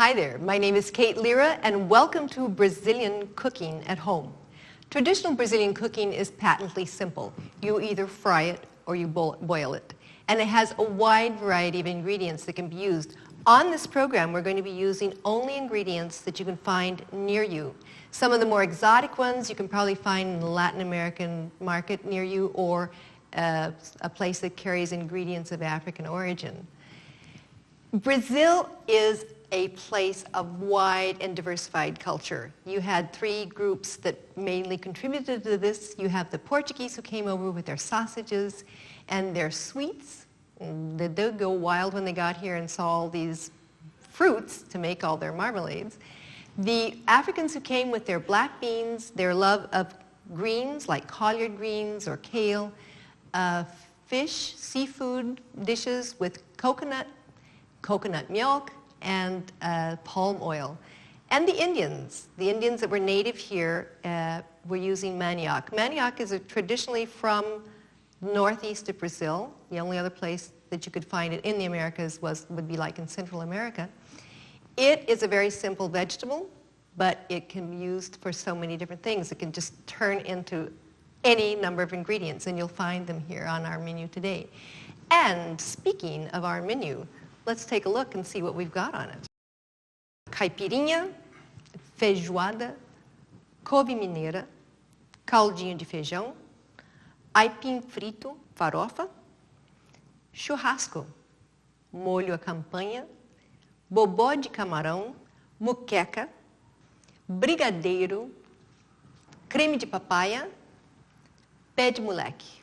Hi there, my name is Kate Lira and welcome to Brazilian Cooking at Home. Traditional Brazilian cooking is patently simple. You either fry it or you boil it. And it has a wide variety of ingredients that can be used. On this program, we're going to be using only ingredients that you can find near you. Some of the more exotic ones you can probably find in the Latin American market near you or a place that carries ingredients of African origin. Brazil is a place of wide and diversified culture. You had three groups that mainly contributed to this. You have the Portuguese who came over with their sausages and their sweets. They did go wild when they got here and saw all these fruits to make all their marmalades. The Africans who came with their black beans, their love of greens like collard greens or kale, fish, seafood dishes with coconut milk, and palm oil. And the Indians that were native here were using manioc. Manioc is traditionally from northeast of Brazil. The only other place that you could find it in the Americas would be like in Central America. It is a very simple vegetable, but it can be used for so many different things. It can just turn into any number of ingredients, and you'll find them here on our menu today. And speaking of our menu, let's take a look and see what we've got on it. Caipirinha, feijoada, couve mineira, caldinho de feijão, aipim frito, farofa, churrasco, molho à campanha, bobó de camarão, muqueca, brigadeiro, creme de papaya, pé de moleque.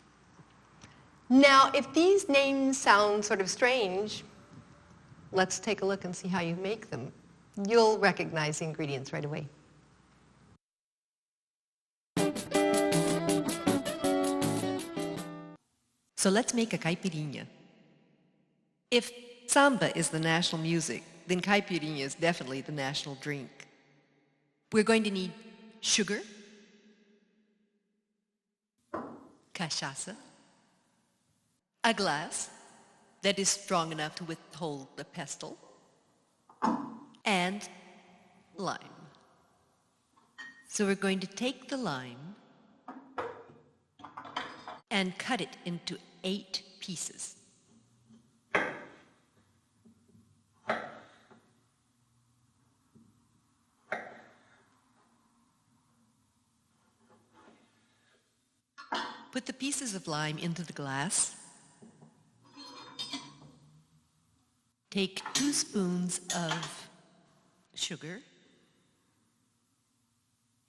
Now, if these names sound sort of strange, let's take a look and see how you make them. You'll recognize the ingredients right away. So let's make a caipirinha. If samba is the national music, then caipirinha is definitely the national drink. We're going to need sugar, cachaça, a glass that is strong enough to withhold the pestle, and lime. So we're going to take the lime and cut it into 8 pieces. Put the pieces of lime into the glass. Take 2 spoons of sugar.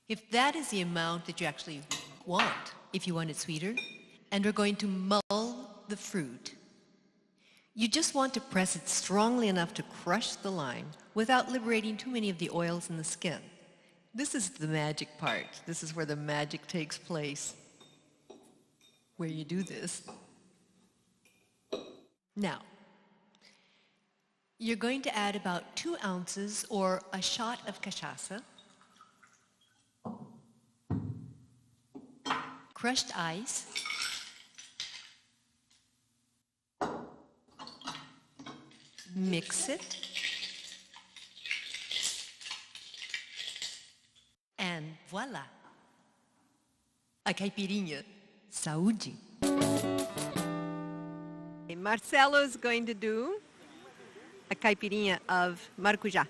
If that is the amount that you actually want, if you want it sweeter, and we're going to mull the fruit. You just want to press it strongly enough to crush the lime without liberating too many of the oils in the skin. This is the magic part. This is where the magic takes place, where you do this. Now, you're going to add about 2 ounces or a shot of cachaça, crushed ice, mix it, and voila, a caipirinha. Saúde. Marcelo is going to do a caipirinha of maracujá.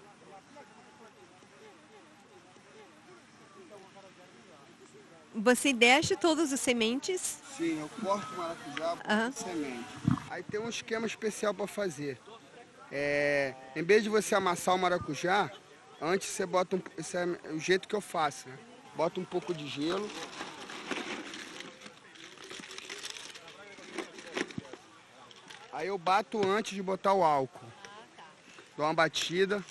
Você deixa todas as sementes? Sim, eu corto o maracujá por semente. Aí tem um esquema especial para fazer. Em vez de você amassar o maracujá, antes você bota esse é o jeito que eu faço, né? Bota um pouco de gelo. Aí eu bato antes de botar o álcool. Dou uma batida,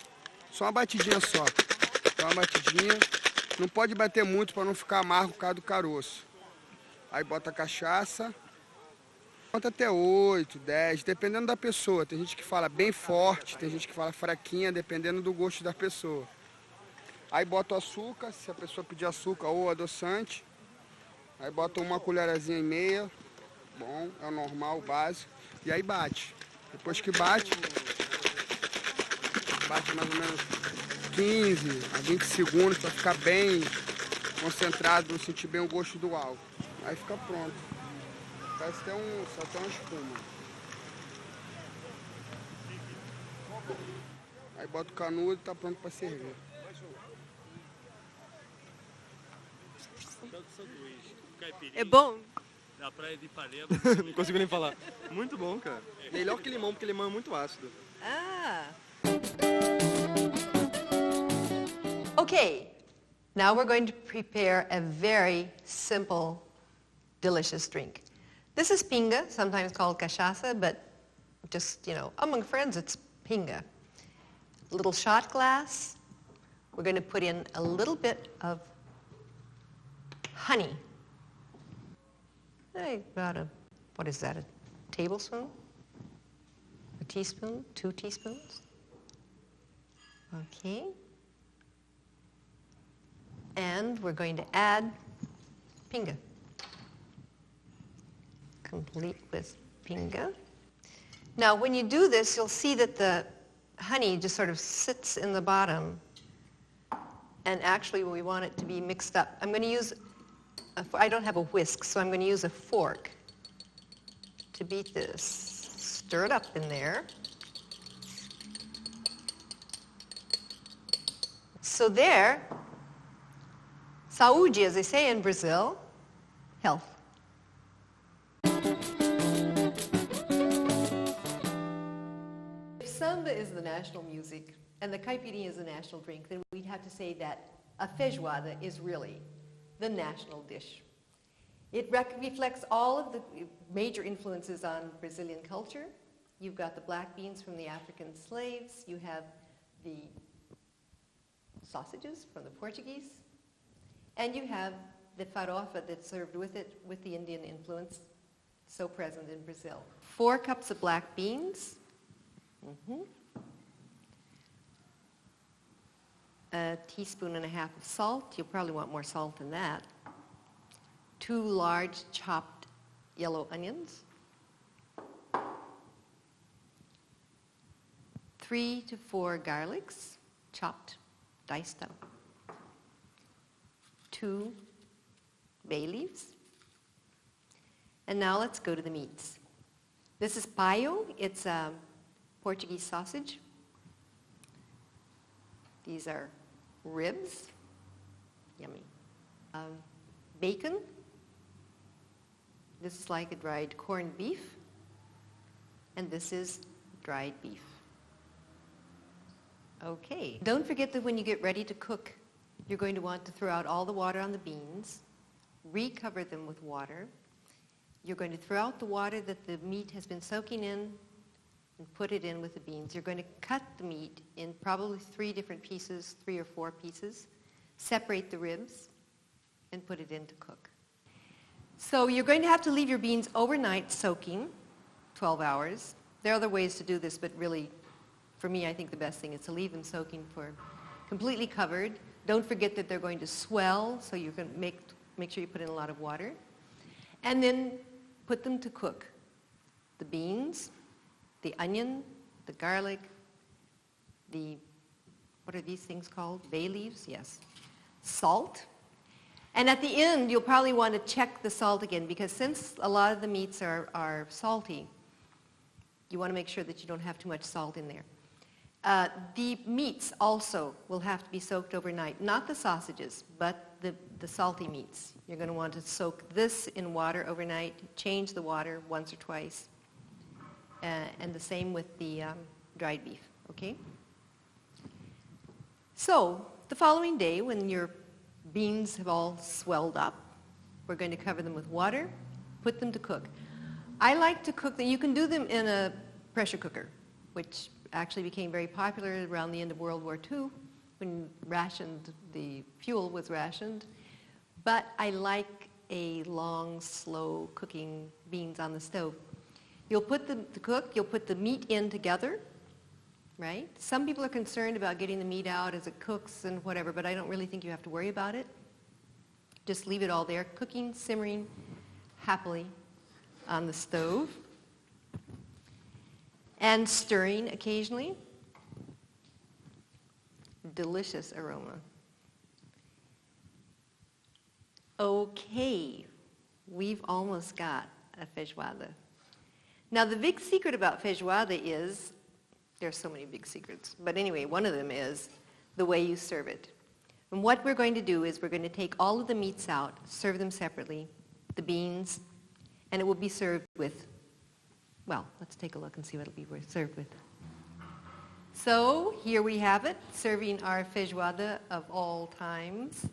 só uma batidinha só. Dá uma batidinha. Não pode bater muito para não ficar amargo por causa do caroço. Aí bota a cachaça. Conta até 8, 10, dependendo da pessoa. Tem gente que fala bem forte, tem gente que fala fraquinha, dependendo do gosto da pessoa. Aí bota o açúcar, se a pessoa pedir açúcar ou adoçante. Aí bota 1,5 colherzinha. Bom, é o normal, o básico. E aí bate. Depois que bate, Bate mais ou menos 15 a 20 segundos para ficar bem concentrado, para sentir bem o gosto do álcool. Aí fica pronto. Parece até uma espuma. Aí bota o canudo e tá pronto para servir. É bom? Da praia de Ipanema. Não consigo nem falar. Muito bom, cara. Melhor que limão, porque limão é muito ácido. Ah. Okay, now we're going to prepare a very simple, delicious drink. This is pinga, sometimes called cachaça, but just, among friends it's pinga. A little shot glass. We're going to put in a little bit of honey. About what is that, a tablespoon? A teaspoon? 2 teaspoons? Okay. And we're going to add pinga. Complete with pinga. Now, when you do this, you'll see that the honey just sort of sits in the bottom. And actually, we want it to be mixed up. I'm going to use, I don't have a whisk, so I'm going to use a fork to beat this. Stir it up in there. So there, saúde, as they say in Brazil, health. If samba is the national music and the caipirinha is the national drink, then we'd have to say that a feijoada is really the national dish. It reflects all of the major influences on Brazilian culture. You've got the black beans from the African slaves. You have the sausages from the Portuguese. And you have the farofa that's served with it, with the Indian influence, so present in Brazil. 4 cups of black beans. A teaspoon and a half of salt. You'll probably want more salt than that. 2 large chopped yellow onions. 3 to 4 garlics, chopped, diced up. 2 bay leaves. And now let's go to the meats. This is paio. It's a Portuguese sausage. These are ribs. Yummy. Bacon. This is like a dried corned beef. And this is dried beef. Okay. Don't forget that when you get ready to cook, you're going to want to throw out all the water on the beans, recover them with water. You're going to throw out the water that the meat has been soaking in and put it in with the beans. You're going to cut the meat in probably 3 different pieces, 3 or 4 pieces, separate the ribs, and put it in to cook. So you're going to have to leave your beans overnight soaking, 12 hours. There are other ways to do this, but really, for me, I think the best thing is to leave them soaking for completely covered. Don't forget that they're going to swell, so you can make sure you put in a lot of water. And then put them to cook. The beans, the onion, the garlic, what are these things called? Bay leaves, yes. Salt. And at the end, you'll probably want to check the salt again, because since a lot of the meats are salty, you want to make sure that you don't have too much salt in there. The meats also will have to be soaked overnight. Not the sausages, but the salty meats. You're going to want to soak this in water overnight, change the water once or twice, and the same with the dried beef, okay? So the following day, when your beans have all swelled up, we're going to cover them with water, put them to cook. I like to cook them. You can do them in a pressure cooker, which actually became very popular around the end of World War II when the fuel was rationed. But I like a long, slow cooking beans on the stove. You'll put them to cook, you'll put the meat in together, right? Some people are concerned about getting the meat out as it cooks and whatever, but I don't really think you have to worry about it. Just leave it all there, cooking, simmering happily on the stove and stirring occasionally. delicious aroma. Okay, we've almost got a feijoada. Now the big secret about feijoada is, there's so many big secrets, but anyway, one of them is the way you serve it. And what we're going to do is we're going to take all of the meats out, serve them separately, the beans, and it will be served with, well, let's take a look and see what it'll be served with. So here we have it, serving our feijoada of all times.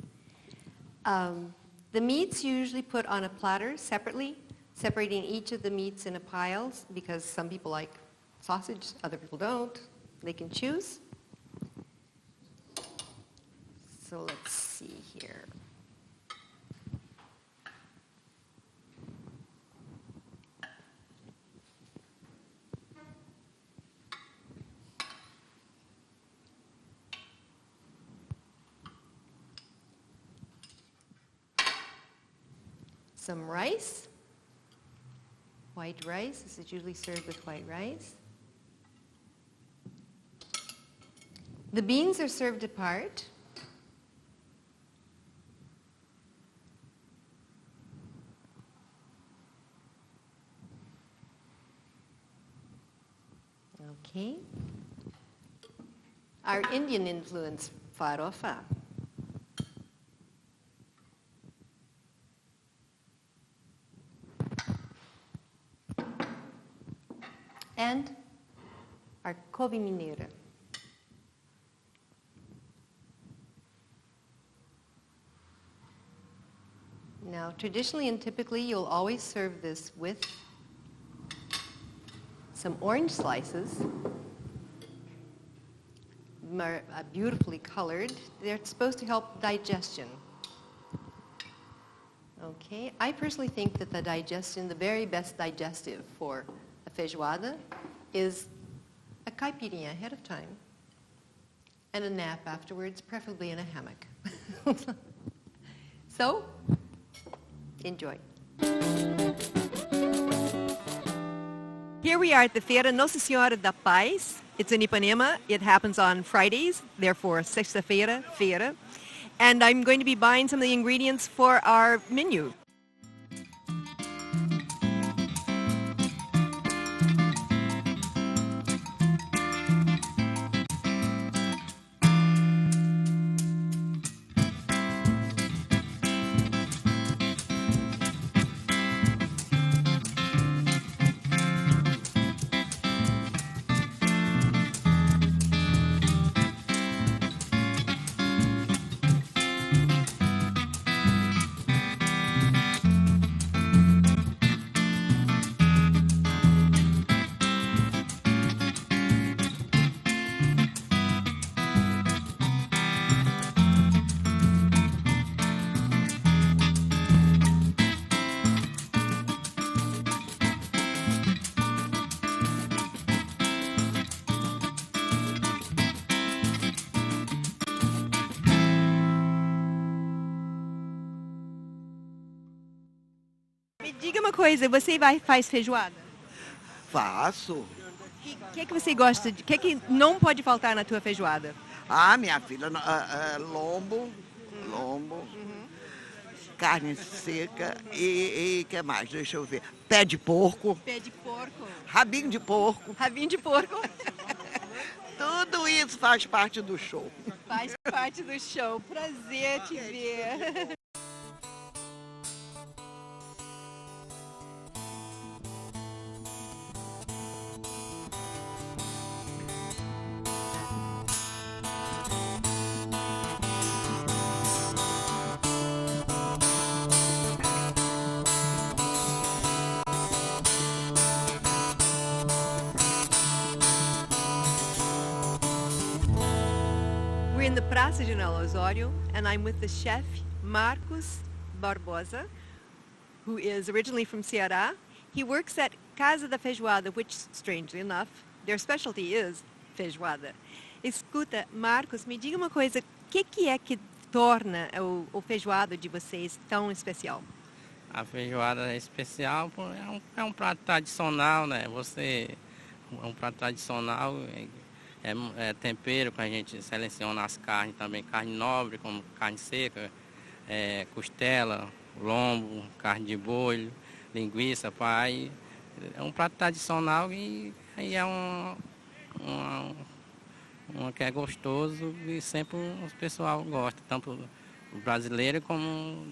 The meats usually put on a platter separately, separating each of the meats in a pile because some people like sausage, other people don't. They can choose. So let's see here. Some rice, white rice. This is usually served with white rice. The beans are served apart. Okay. Our Indian influence, farofa. And our couve mineira. Now, traditionally and typically, you'll always serve this with some orange slices, beautifully colored. They're supposed to help digestion. Okay, I personally think that the digestion, the very best digestive for a feijoada is a caipirinha ahead of time and a nap afterwards, preferably in a hammock. So, enjoy. Here we are at the Feira Nossa Senhora da Paz. It's in Ipanema. It happens on Fridays, therefore sexta-feira, feira. And I'm going to be buying some of the ingredients for our menu. Me diga uma coisa, você faz feijoada? Faço. O que você gosta de... O que não pode faltar na tua feijoada? Ah, minha filha, lombo, carne seca e que mais? Deixa eu ver. Pé de porco. Pé de porco. Rabinho de porco. Rabinho de porco. Tudo isso faz parte do show. Faz parte do show. Prazer te ver. We're in the Praça General Osório, and I'm with the chef, Marcos Barbosa, who is originally from Ceará. He works at Casa da Feijoada, which, strangely enough, their specialty is feijoada. Escuta, Marcos, me diga uma coisa, o que é que torna o feijoada de vocês tão especial? A feijoada é especial, é um prato tradicional, né? É um prato tradicional, É tempero que a gente seleciona as carnes também, carne nobre, como carne seca, costela, lombo, carne de boi, linguiça, pai. É um prato tradicional e é um que é gostoso e sempre o pessoal gosta, tanto o brasileiro como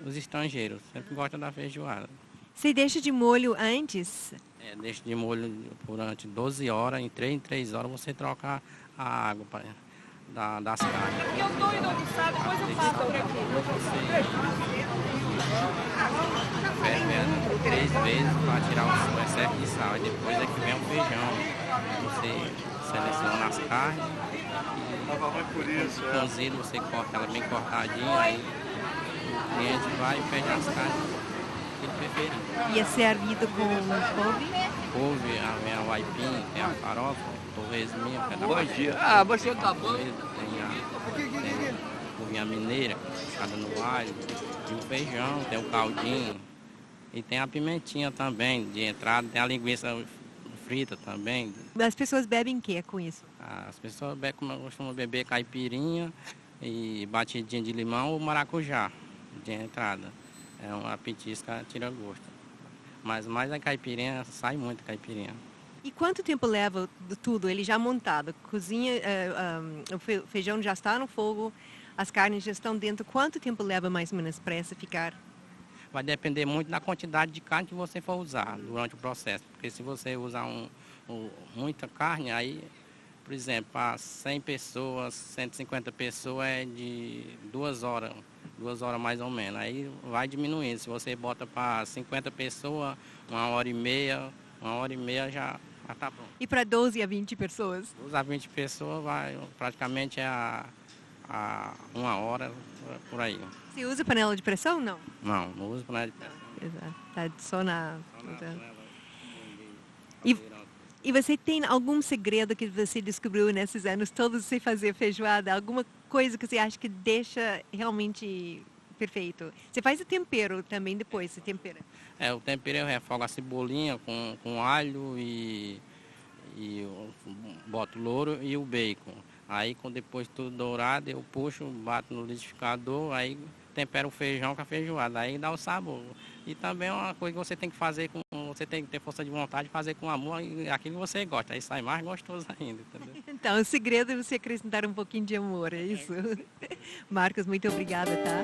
os estrangeiros, sempre gostam da feijoada. Você deixa de molho antes? Deixa de molho durante 12 horas, em 3 horas você troca a água das carnes. Eu tô indo almoçar, depois eu passo por aqui. Fervendo 3 vezes para tirar o excesso de sal. E depois é que vem o feijão. Você seleciona as carnes. Cozido, você corta ela bem cortadinha. Aí o cliente vai e pede as carnes que ele preferir. E é servido com couve? Couve, vem a aipim, tem a farofa, torresminho, Bom dia. Ah, você tá bom? Tem a couvinha mineira, puxada no alho, e o feijão, tem o caldinho. E tem a pimentinha também, de entrada, tem a linguiça frita também. As pessoas bebem o que com isso? As pessoas costumam beber caipirinha e batidinha de limão ou maracujá, de entrada. É uma petisca, tira gosto. Mas mais a caipirinha, sai muito caipirinha. E quanto tempo leva tudo, ele já montado? Cozinha, o feijão já está no fogo, as carnes já estão dentro. Quanto tempo leva mais ou menos para essa ficar? Vai depender muito da quantidade de carne que você for usar durante o processo. Porque se você usar muita carne, aí, por exemplo, para 100 pessoas, 150 pessoas é de 2 horas. 2 horas mais ou menos. Aí vai diminuindo. Se você bota para 50 pessoas, 1h30 já está pronto. E para 12 a 20 pessoas? 12 a 20 pessoas vai praticamente a 1 hora por aí. Você usa panela de pressão? Não. Não uso panela de pressão. Exato. Tá só na... E você tem algum segredo que você descobriu nesses anos todos sem fazer feijoada? Alguma coisa que você acha que deixa realmente perfeito? Você faz o tempero também depois, você tempera? O tempero eu refogo a cebolinha com alho e boto o louro e o bacon. Aí, depois tudo dourado, eu puxo, bato no liquidificador, aí tempero o feijão com a feijoada, aí dá o sabor. E também é uma coisa que você tem que fazer você tem que ter força de vontade de fazer com amor e aquilo que você gosta, aí sai mais gostoso ainda, entendeu? Então, o segredo é você acrescentar um pouquinho de amor, é isso? Marcos, muito obrigada, tá?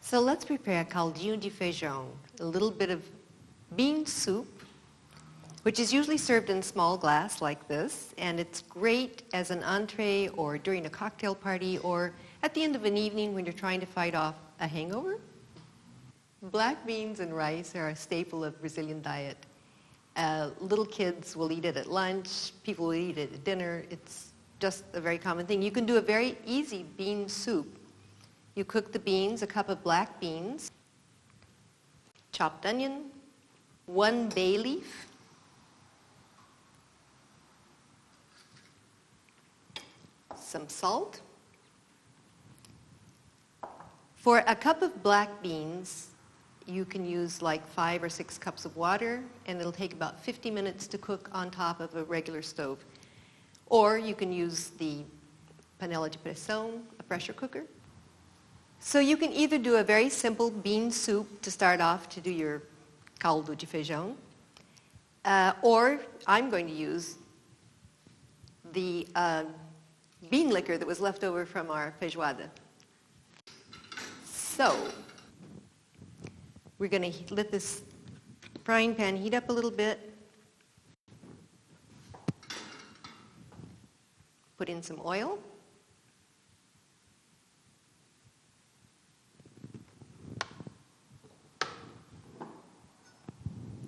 So let's prepare caldinho de feijão, a little bit of bean soup, which is usually served in small glass like this, and it's great as an entree or during a cocktail party or at the end of an evening when you're trying to fight off a hangover. Black beans and rice are a staple of Brazilian diet. Little kids will eat it at lunch, people will eat it at dinner. It's just a very common thing. You can do a very easy bean soup. You cook the beans, a cup of black beans, chopped onion, 1 bay leaf, some salt. For a cup of black beans, you can use like 5 or 6 cups of water, and it'll take about 50 minutes to cook on top of a regular stove. Or you can use the panela de pressão, a pressure cooker. So you can either do a very simple bean soup to start off to do your caldo de feijão, or I'm going to use the bean liquor that was left over from our feijoada. So, we're going to let this frying pan heat up a little bit. Put in some oil.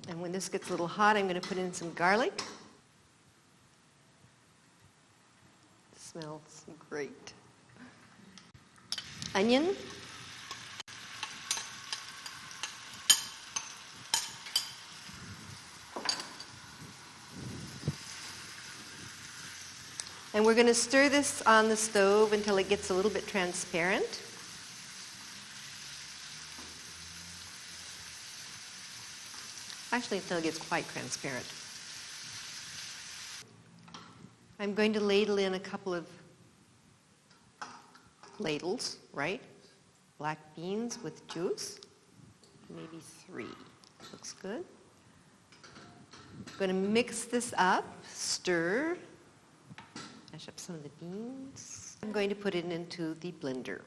And when this gets a little hot, I'm going to put in some garlic. Smells great. Onion. And we're going to stir this on the stove until it gets a little bit transparent. Actually, until it gets quite transparent. I'm going to ladle in a couple of ladles, right? Black beans with juice, maybe 3. Looks good. I'm going to mix this up, stir, mash up some of the beans. I'm going to put it into the blender.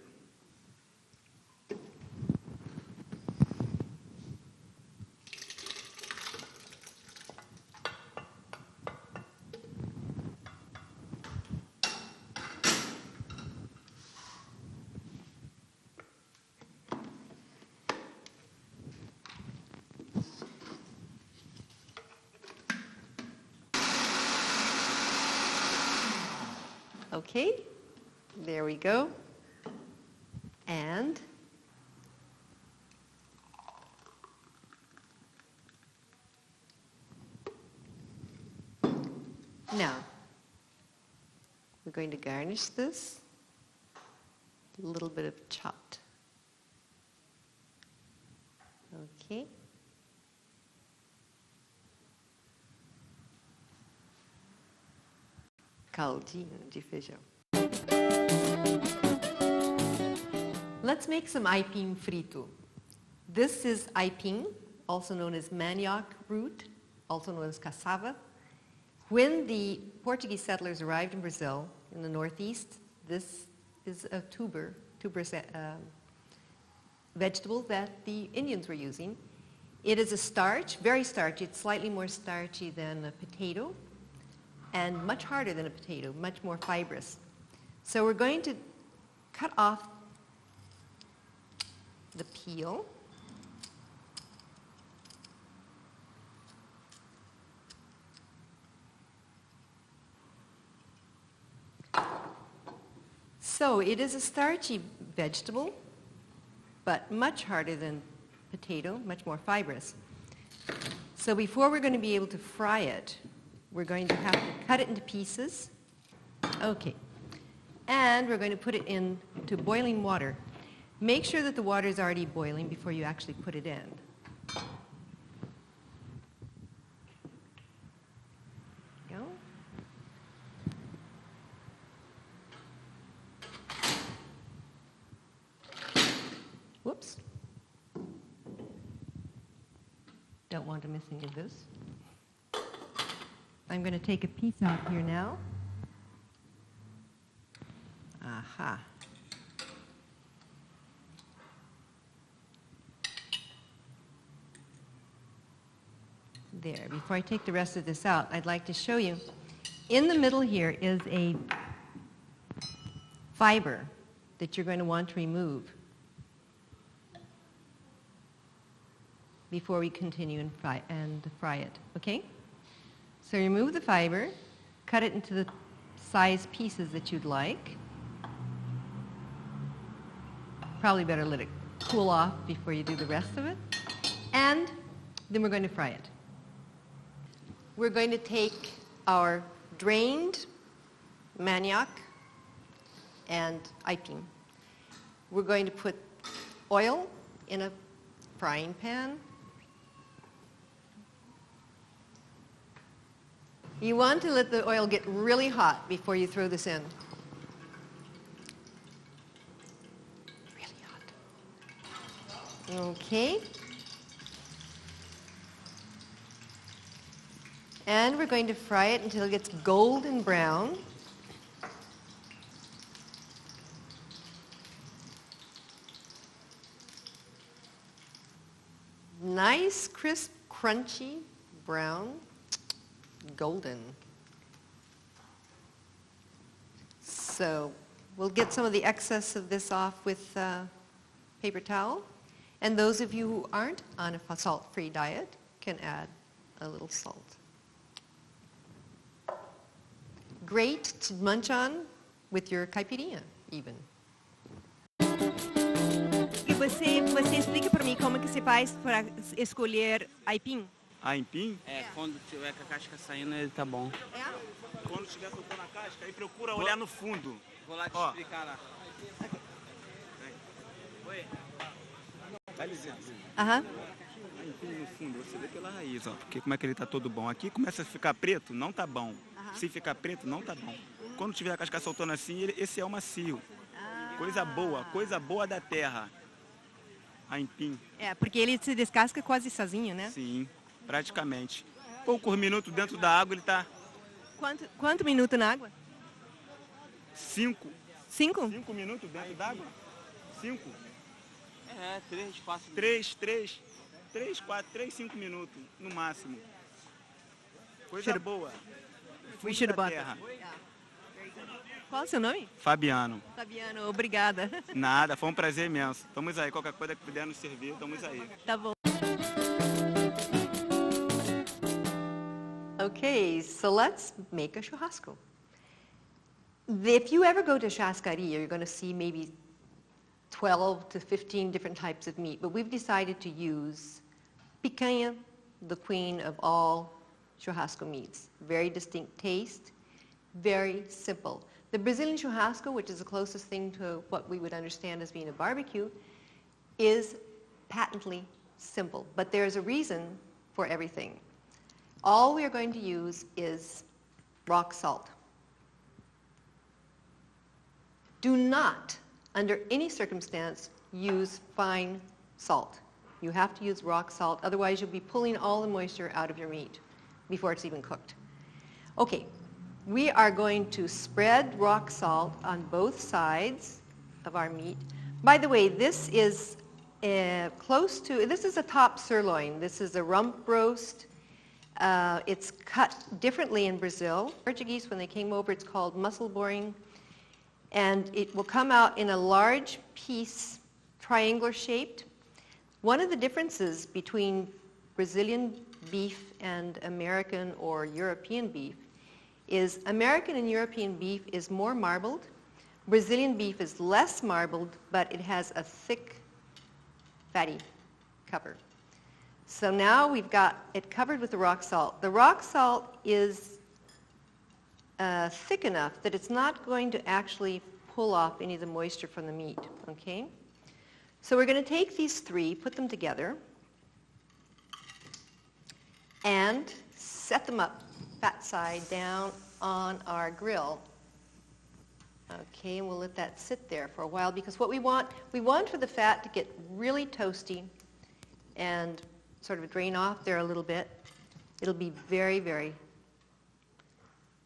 Okay, there we go. And now we're going to garnish this with a little bit of chopped. Okay. Caldinho de feijão. Let's make some aipim frito. This is aipim, also known as manioc root, also known as cassava. When the Portuguese settlers arrived in Brazil, in the northeast, this is a tuberous vegetable that the Indians were using. It is a starch, very starchy. It's slightly more starchy than a potato, and much harder than a potato, much more fibrous. So we're going to cut off the peel. So it is a starchy vegetable, but much harder than potato, much more fibrous. So before we're going to be able to fry it, we're going to have to cut it into pieces. Okay. And we're going to put it into boiling water. Make sure that the water is already boiling before you actually put it in. Go. Whoops. Don't want to miss any of this. I'm going to take a piece out here now. Aha. There. Before I take the rest of this out, I'd like to show you. In the middle here is a fiber that you're going to want to remove before we continue and fry it. Okay? So remove the fiber, cut it into the size pieces that you'd like. Probably better let it cool off before you do the rest of it. And then we're going to fry it. We're going to take our drained manioc and aipim. We're going to put oil in a frying pan. You want to let the oil get really hot before you throw this in. Really hot. Okay. And we're going to fry it until it gets golden brown. Nice, crisp, crunchy, brown. Golden. So we'll get some of the excess of this off with paper towel. And those of you who aren't on a salt-free diet can add a little salt. Great to munch on with your caipirinha, even. E você explica para mim como que você faz para escolher aipim? Aipim? É, quando tiver com a casca saindo, ele tá bom. Quando estiver tocando a casca, aí procura olhar no fundo. Vou lá te Ó. explicar lá. Oi. Dá licença. Aham. Aipim no fundo, você vê pela raiz, ó. Porque como é que ele tá todo bom. Aqui começa a ficar preto, não tá bom. Se ficar preto, não tá bom. Quando tiver a casca soltando assim, esse é o macio. Coisa boa da terra. Aipim. É, porque ele se descasca quase sozinho, né? Sim, praticamente. Poucos minutos dentro da água ele tá Quanto minuto na água? 5 5? minutos dentro d'água? 5? 3, 4. 3, 5 minutos no máximo. Coisa boa. We should have Da bought terra. Qual é o seu nome? Fabiano. Fabiano, obrigada. Nada, foi um prazer imenso. Estamos aí, qualquer coisa que puder nos servir, estamos aí. Tá bom. Okay, so let's make a churrasco. If you ever go to churrascaria, you're going to see maybe 12 to 15 different types of meat, but we've decided to use picanha, the queen of all churrasco meats. Very distinct taste, very simple. The Brazilian churrasco, which is the closest thing to what we would understand as being a barbecue, is patently simple, but there's a reason for everything. All we are going to use is rock salt. Do not, under any circumstance, use fine salt. You have to use rock salt, otherwise you'll be pulling all the moisture out of your meat before it's even cooked. Okay, we are going to spread rock salt on both sides of our meat. By the way, this is this is a top sirloin. This is a rump roast. It's cut differently in Brazil. Portuguese, when they came over, it's called muscle boring. And it will come out in a large piece, triangular shaped. One of the differences between Brazilian beef and American or European beef is American and European beef is more marbled. Brazilian beef is less marbled, but it has a thick, fatty cover. So now we've got it covered with the rock salt. The rock salt is thick enough that it's not going to actually pull off any of the moisture from the meat, okay? So we're going to take these three, put them together, and set them up fat side down on our grill. Okay, and we'll let that sit there for a while because what we want for the fat to get really toasty and sort of drain off there a little bit. It'll be very, very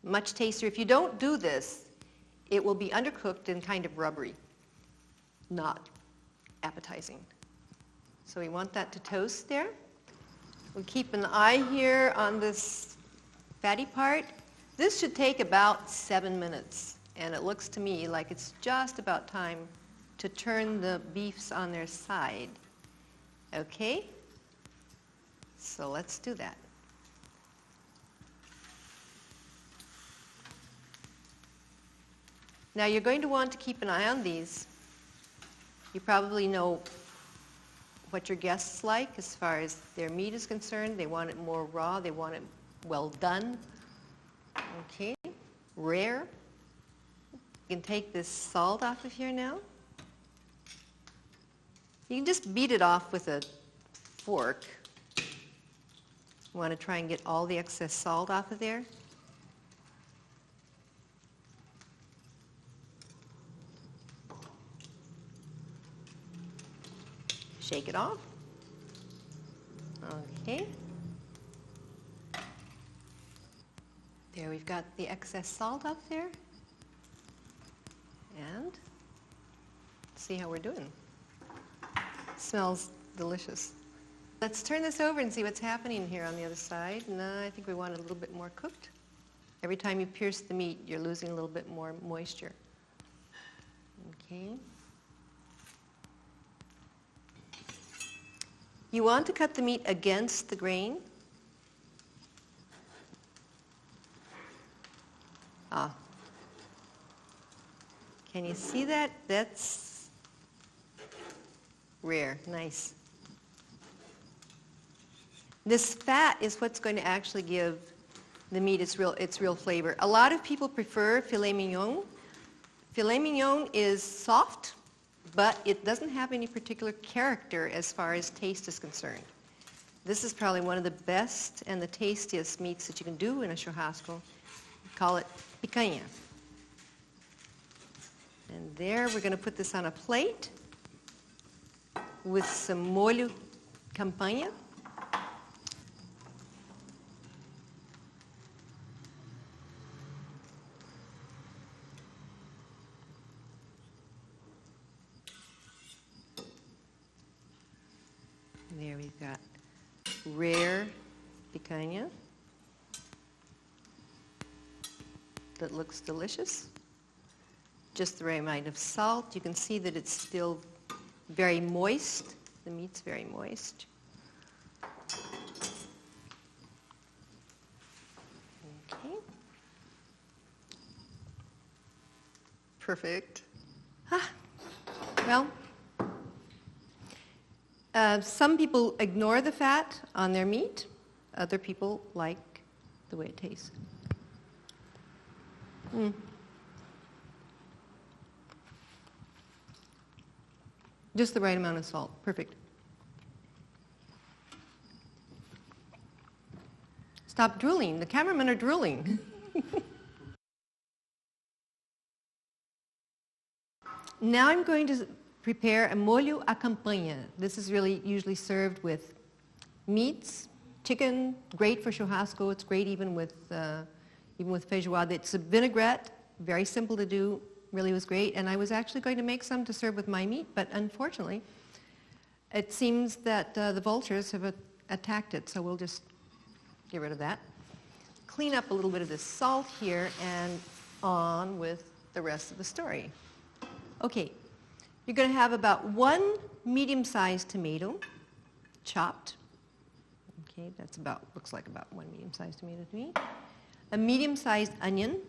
much tastier. If you don't do this, it will be undercooked and kind of rubbery, not appetizing. So we want that to toast there. We'll keep an eye here on this fatty part. This should take about 7 minutes, and it looks to me like it's just about time to turn the beefs on their side. Okay? So let's do that. Now you're going to want to keep an eye on these. You probably know what your guests like as far as their meat is concerned. They want it more raw. They want it well done. Okay, rare. You can take this salt off of here now. You can just beat it off with a fork. You want to try and get all the excess salt off of there. Shake it off. Okay. There, we've got the excess salt up there. And see how we're doing. Smells delicious. Let's turn this over and see what's happening here on the other side. No, I think we want it a little bit more cooked. Every time you pierce the meat, you're losing a little bit more moisture. Okay. You want to cut the meat against the grain. Ah. Can you see that? That's rare. Nice. This fat is what's going to actually give the meat its real flavor. A lot of people prefer filet mignon. Filet mignon is soft, but it doesn't have any particular character as far as taste is concerned. This is probably one of the best and the tastiest meats that you can do in a churrasco. call it picanha. And there, we're going to put this on a plate with some molho campanha. There we've got rare picanha that looks delicious. Just the right amount of salt. You can see that it's still very moist. The meat's very moist. Okay. Perfect. Well, some people ignore the fat on their meat. Other people like the way it tastes. Just the right amount of salt. Perfect. Stop drooling. The cameramen are drooling. Now I'm going to prepare a molho à campanha. This is really usually served with meats, chicken, great for churrasco. It's great even with feijoada. It's a vinaigrette, very simple to do, really was great. And I was actually going to make some to serve with my meat, but unfortunately, it seems that the vultures have attacked it, so we'll just get rid of that. Clean up a little bit of this salt here and on with the rest of the story. Okay, you're going to have about 1 medium-sized tomato, chopped. Okay, that's about, looks like about 1 medium-sized tomato to me. A medium-sized onion.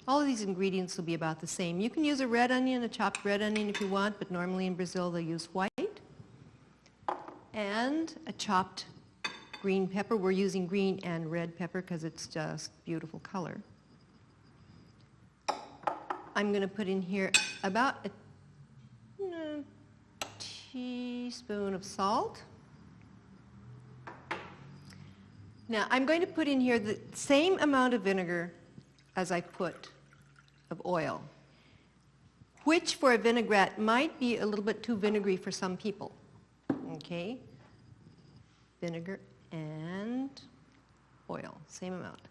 All of these ingredients will be about the same. You can use a red onion, a chopped red onion if you want, but normally in Brazil they use white. And a chopped green pepper. We're using green and red pepper because it's just beautiful color. I'm going to put in here about a teaspoon of salt. Now I'm going to put in here the same amount of vinegar as I put of oil, which for a vinaigrette might be a little bit too vinegary for some people. Okay, vinegar and oil, same amount.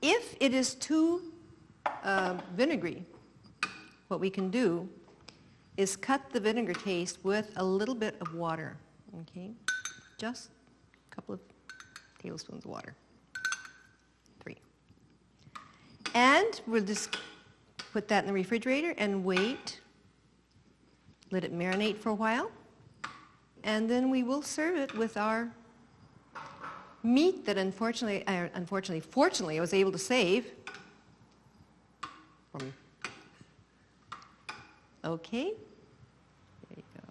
If it is too vinegary, what we can do is cut the vinegar taste with a little bit of water, okay? Just a couple of tablespoons of water, 3. And we'll just put that in the refrigerator and wait, let it marinate for a while, and then we will serve it with our meat that fortunately I was able to save. Okay, there you go.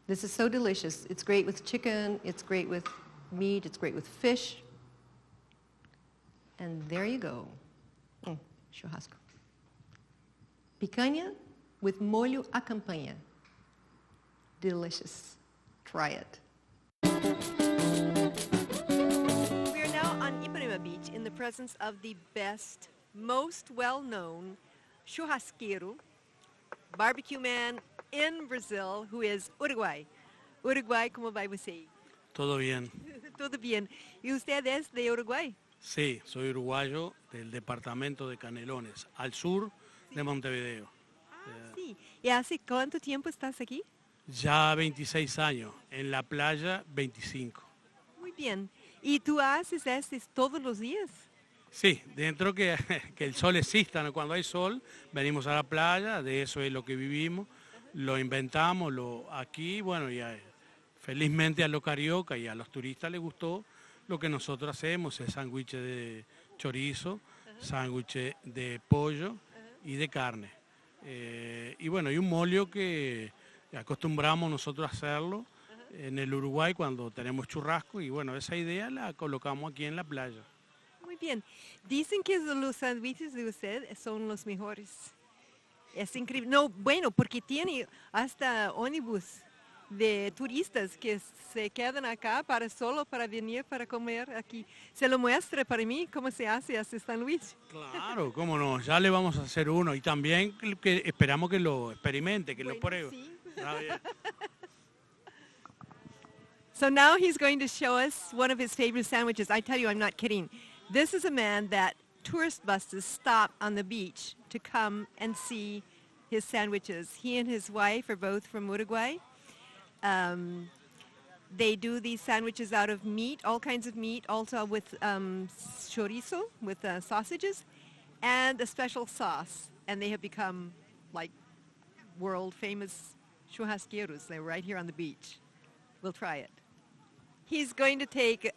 This is so delicious. It's great with chicken, it's great with meat, it's great with fish. And there you go. Churrasco. Picanha with molho à campanha. Delicious. Try it. We are now on Ipanema Beach in the presence of the best, most well-known churrasqueiro, barbecue man in Brazil, who is Uruguay. Uruguay, ¿cómo va você? Todo bien. Todo bien. ¿Y usted es de Uruguay? Sí, soy uruguayo del departamento de Canelones, al sur de Montevideo. Sí. ¿Y hace cuánto tiempo estás aquí? Ya 26 años, en la playa 25. Muy bien. ¿Y tú haces esto todos los días? Sí, dentro que el sol exista, ¿no? Cuando hay sol, venimos a la playa, de eso es lo que vivimos, lo inventamos, aquí, bueno, y felizmente a los carioca y a los turistas les gustó lo que nosotros hacemos, el sándwich de chorizo, sándwich de pollo y de carne. Y bueno, y un molio que acostumbramos nosotros a hacerlo en el Uruguay cuando tenemos churrasco y bueno, esa idea la colocamos aquí en la playa. Muy bien. Dicen que los sándwiches de usted son los mejores. Es increíble. No, bueno, porque tiene hasta ómnibus de turistas que se quedan acá solo para venir para comer aquí. ¿Se lo muestra para mí cómo se hace ese sándwich? Claro, cómo no, ya le vamos a hacer uno y también que esperamos que lo experimente, que lo pruebe. Sí. Está bien. So now he's going to show us one of his favorite sandwiches. I tell you, I'm not kidding. This is a man that tourist buses stop on the beach to come and see his sandwiches. He and his wife are both from Uruguay. They do these sandwiches out of meat, all kinds of meat, also with chorizo, with sausages, and a special sauce. And they have become like world famous churrasqueros. They're right here on the beach. We'll try it. He's going to take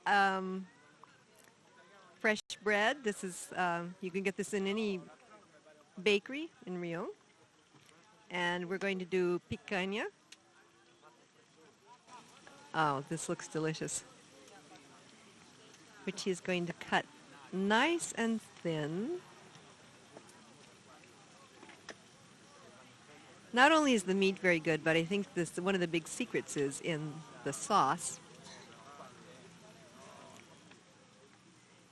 fresh bread. This is, you can get this in any bakery in Rio. And we're going to do picanha. Oh, this looks delicious. Which he's going to cut nice and thin. Not only is the meat very good, but I think one of the big secrets is in the sauce.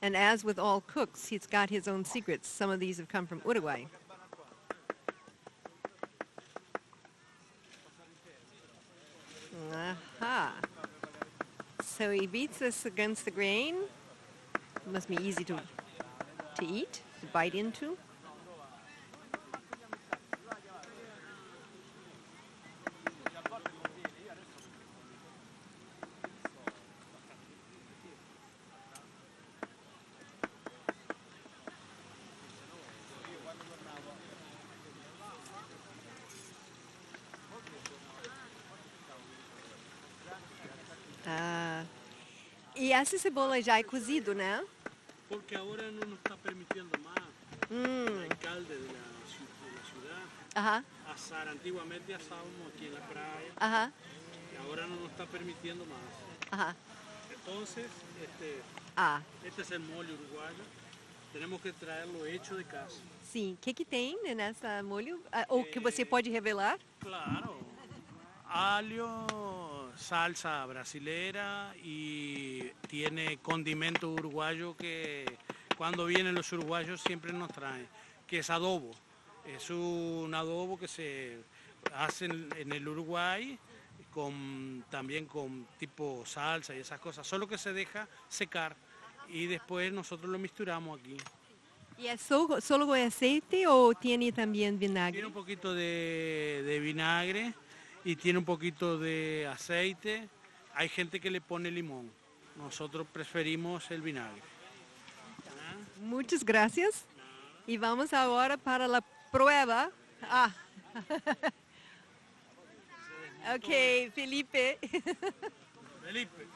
And as with all cooks, he's got his own secrets. Some of these have come from Uruguay. Aha. So he beats this against the grain. It must be easy to eat, to bite into. E essa cebola já é cozido, né? Porque ahora no nos está permitiendo más el alcalde de la ciudad Ajá, asar. Antiguamente asábamos aquí en la playa ajá, y ahora no nos está permitiendo más. ajá. Entonces, este es el mole uruguayo. Tenemos que traerlo hecho de casa. Sim. O que tem nessa molho? Ou que você pode revelar? Claro. Alio, salsa brasilera y tiene condimento uruguayo que cuando vienen los uruguayos siempre nos traen, que es adobo. Es un adobo que se hace en el Uruguay también con tipo salsa y esas cosas, solo que se deja secar y después nosotros lo misturamos aquí. ¿Y es solo con aceite o tiene también vinagre? Tiene un poquito de vinagre y tiene un poquito de aceite. Hay gente que le pone limón. Nosotros preferimos el vinagre. Muchas gracias. Y vamos ahora para la prueba. Ok, Felipe. Felipe.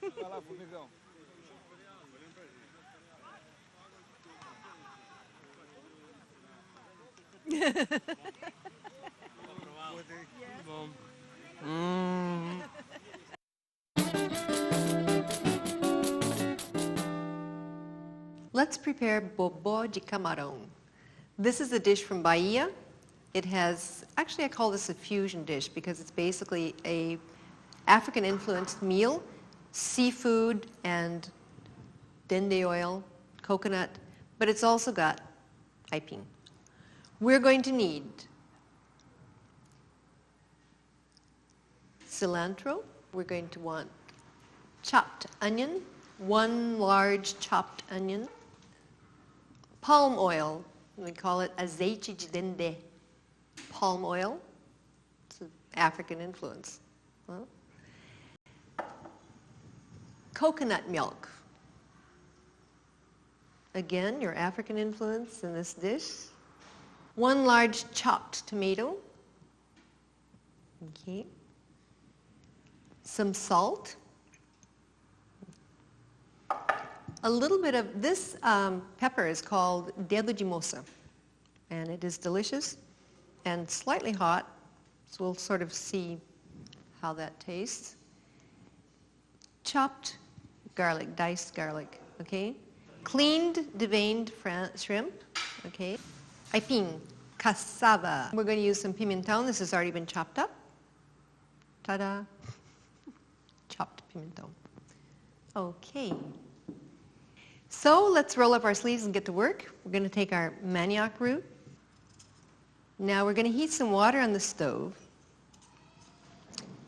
Vai lá, formigão. Let's prepare bobó de camarão. This is a dish from Bahia. It has, actually I call this a fusion dish because it's basically a African-influenced meal, seafood and dende oil, coconut, but it's also got aipim. We're going to need cilantro. We're going to want chopped onion, 1 large chopped onion, palm oil, we call it azeite de dendê, palm oil, it's an African influence. Well, coconut milk. Again, your African influence in this dish. 1 large chopped tomato. Okay. Some salt. A little bit of this pepper is called dedo de moça, and it is delicious and slightly hot, so we'll sort of see how that tastes. chopped garlic, diced garlic, okay? Cleaned, deveined shrimp, okay? Aipim, cassava. We're going to use some pimentón. This has already been chopped up. Ta-da. Chopped pimentón. Okay. So let's roll up our sleeves and get to work. We're going to take our manioc root. Now we're going to heat some water on the stove.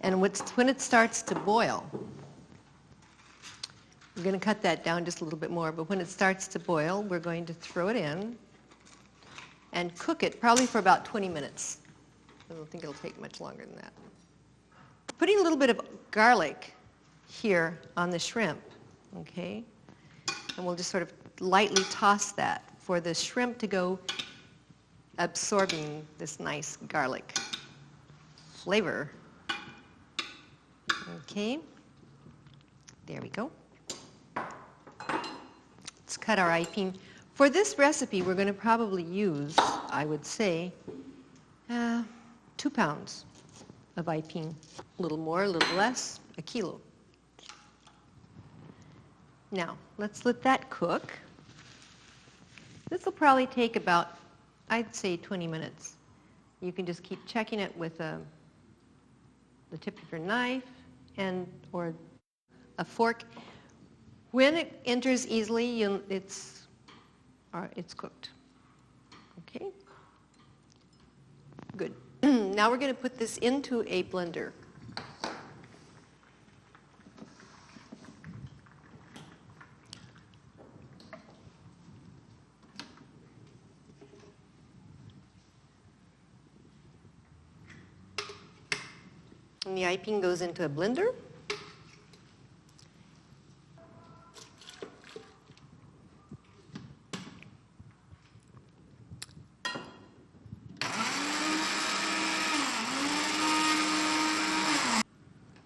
And when it starts to boil, we're going to cut that down just a little bit more, but when it starts to boil, we're going to throw it in and cook it probably for about 20 minutes. I don't think it'll take much longer than that. Putting a little bit of garlic here on the shrimp, okay? And we'll just sort of lightly toss that for the shrimp to go absorbing this nice garlic flavor. Okay, there we go. Let's cut our aipim. For this recipe, we're going to probably use, I would say, 2 pounds of aipim. A little more, a little less, a kilo. Now, let's let that cook. This will probably take about, I'd say, 20 minutes. You can just keep checking it with the tip of your knife or a fork. When it enters easily, it's cooked. Okay? Good. Now we're going to put this into a blender. And the aipim goes into a blender.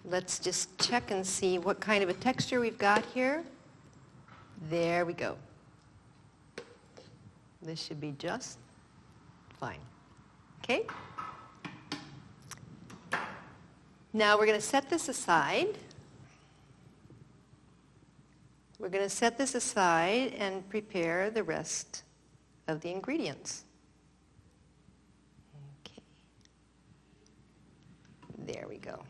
Let's just check and see what kind of a texture we've got here. There we go. This should be just fine. Okay? Now we're going to set this aside. We're going to set this aside and prepare the rest of the ingredients. Okay. There we go.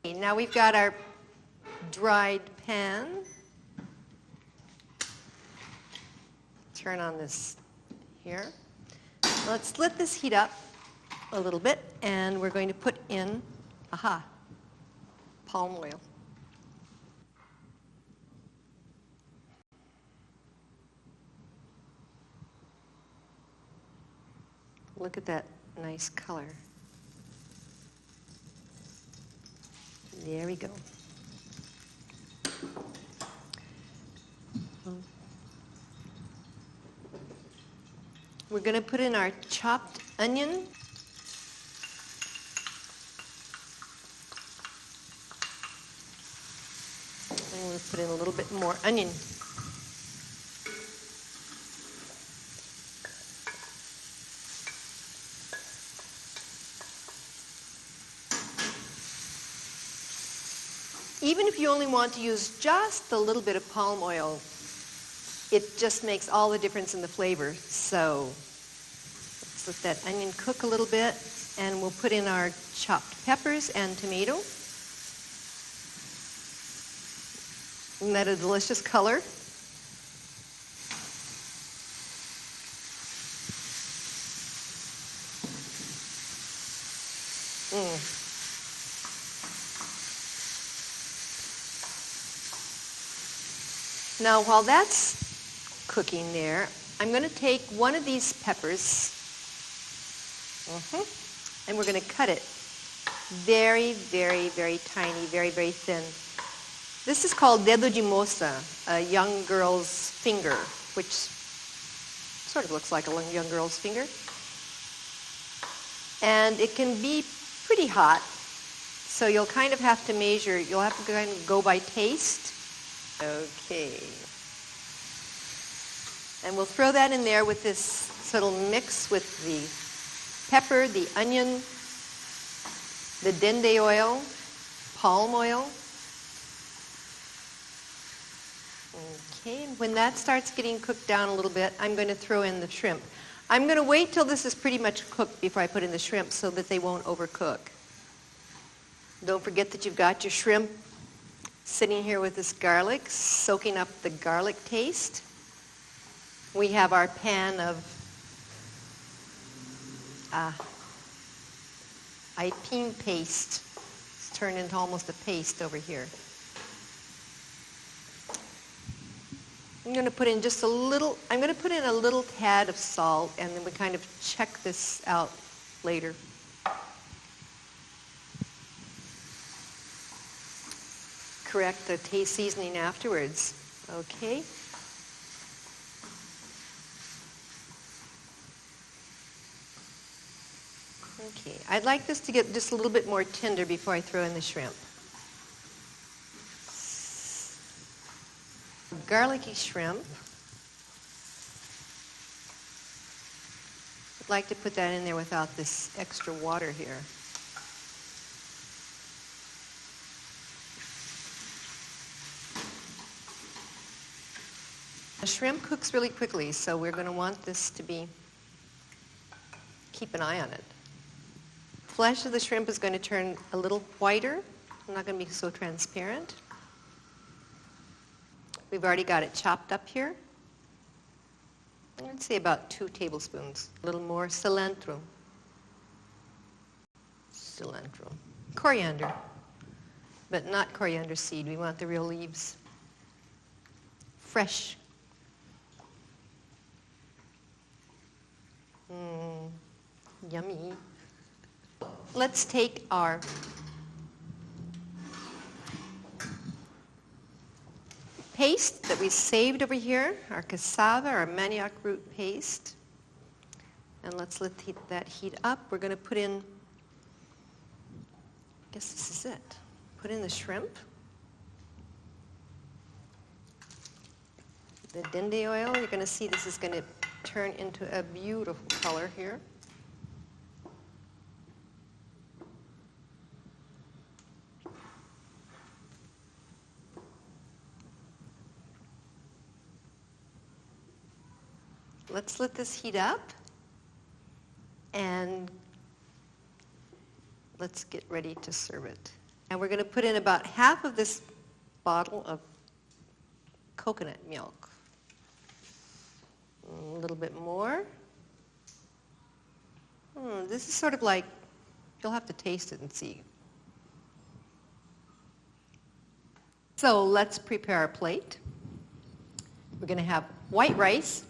Okay, now we've got our dried pan. Turn on this here. Let's let this heat up a little bit, and we're going to put in, palm oil. Look at that nice color. There we go. We're going to put in our chopped onion. And we'll put in a little bit more onion. Even if you only want to use just a little bit of palm oil, it just makes all the difference in the flavor. So let's let that onion cook a little bit, and we'll put in our chopped peppers and tomato. Isn't that a delicious color? Now, while that's cooking there, I'm going to take one of these peppers, and we're going to cut it very, very, very tiny, very, very thin. This is called dedo de moça, a young girl's finger, which sort of looks like a young girl's finger. And it can be pretty hot, so you'll kind of have to measure, you'll have to kind of go by taste. Okay. And we'll throw that in there with this, so it'll mix with the pepper, the onion, the dende oil, palm oil. Okay, and when that starts getting cooked down a little bit, I'm going to throw in the shrimp. I'm going to wait till this is pretty much cooked before I put in the shrimp so that they won't overcook. Don't forget that you've got your shrimp sitting here with this garlic, soaking up the garlic taste. We have our pan of ipine paste. It's turned into almost a paste over here. I'm going to put in just a little, I'm going to put in a little tad of salt, and then we kind of check this out later. Correct the taste seasoning afterwards. Okay. Okay, I'd like this to get just a little bit more tender before I throw in the shrimp. Garlicky shrimp. I'd like to put that in there without this extra water here. The shrimp cooks really quickly, so we're going to want this to be, keep an eye on it. Flesh of the shrimp is going to turn a little whiter. It's not going to be so transparent. We've already got it chopped up here. I'd say about 2 tablespoons. A little more cilantro. Cilantro. Coriander, but not coriander seed. We want the real leaves. Fresh. Yummy. Let's take our paste that we saved over here, our cassava, our manioc root paste, and let's let that heat up. We're going to put in, I guess this is it, put in the shrimp, the dende oil. You're going to see this is going to turn into a beautiful color here. Let's let this heat up, and let's get ready to serve it. And we're going to put in about half of this bottle of coconut milk. A little bit more. This is sort of like, you'll have to taste it and see. So let's prepare our plate. We're going to have white rice.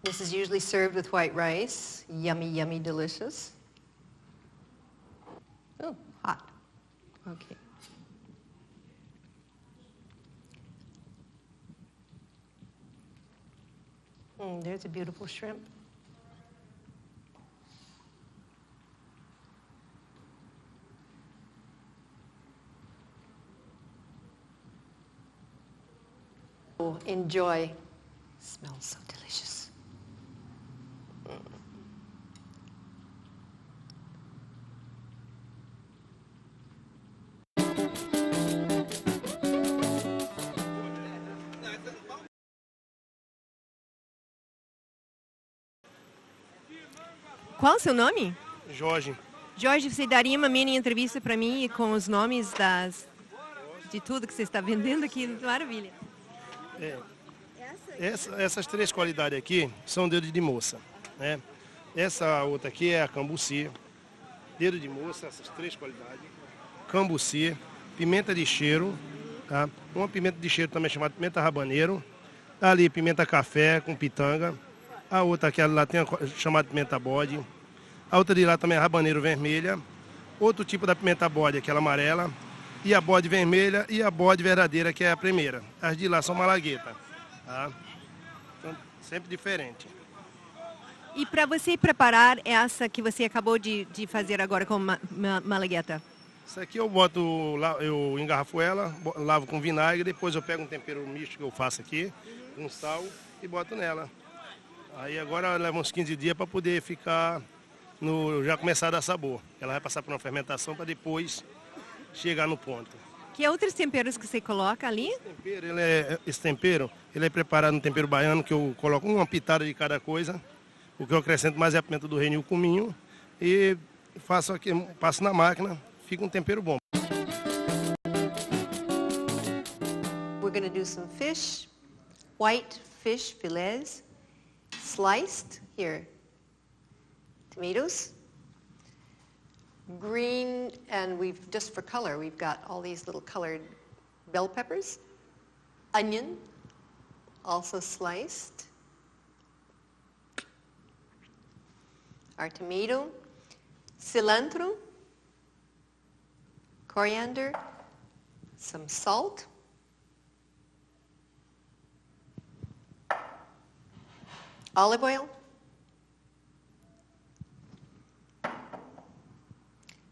This is usually served with white rice. Yummy, yummy, delicious. Oh, hot. Okay. There's a beautiful shrimp. Oh, enjoy. Smells so delicious. Qual o seu nome? Jorge. Jorge, você daria uma mini entrevista para mim com os nomes de tudo que você está vendendo aqui? Maravilha. Essas 3 qualidades aqui são dedo de moça, né? Essa outra aqui é a cambuci, dedo de moça, essas 3 qualidades. Cambuci, pimenta de cheiro, tá? Uma pimenta de cheiro também chamada pimenta rabaneiro. Ali pimenta café com pitanga. A outra aquela lá tem a chamada pimenta bode. A outra de lá também é rabaneiro vermelha. Outro tipo da pimenta bode, aquela amarela. E a bode vermelha e a bode verdadeira, que é a primeira. As de lá são malagueta. Tá? Então, sempre diferente. E para você preparar essa que você acabou de fazer agora com malagueta? Isso aqui eu eu engarrafo ela, lavo com vinagre, depois eu pego um tempero misto que eu faço aqui, com sal e boto nela. Aí agora leva uns 15 dias para poder ficar, já começar a dar sabor. Ela vai passar por uma fermentação para depois chegar no ponto. Que outros temperos que você coloca ali? Esse tempero ele é preparado no tempero baiano, que eu coloco uma pitada de cada coisa. O que eu acrescento mais é a pimenta do reino e o cominho. E faço aqui, passo na máquina, fica um tempero bom. We're going to do some fish, white fish fillets, sliced here, tomatoes, green, and just for color, we've got all these little colored bell peppers, onion, also sliced, our tomato, cilantro, coriander, some salt, olive oil,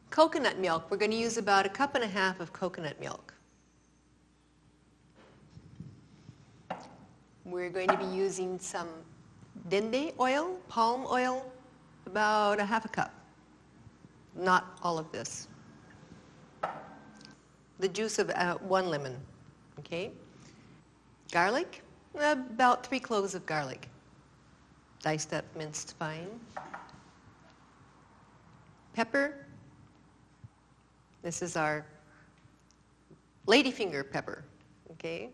coconut milk. We're going to use about 1.5 cups of coconut milk. We're going to be using some dende oil, palm oil, about 1/2 cup. Not all of this. The juice of 1 lemon, okay? Garlic, about 3 cloves of garlic. Diced up, minced fine. Pepper. This is our ladyfinger pepper, okay?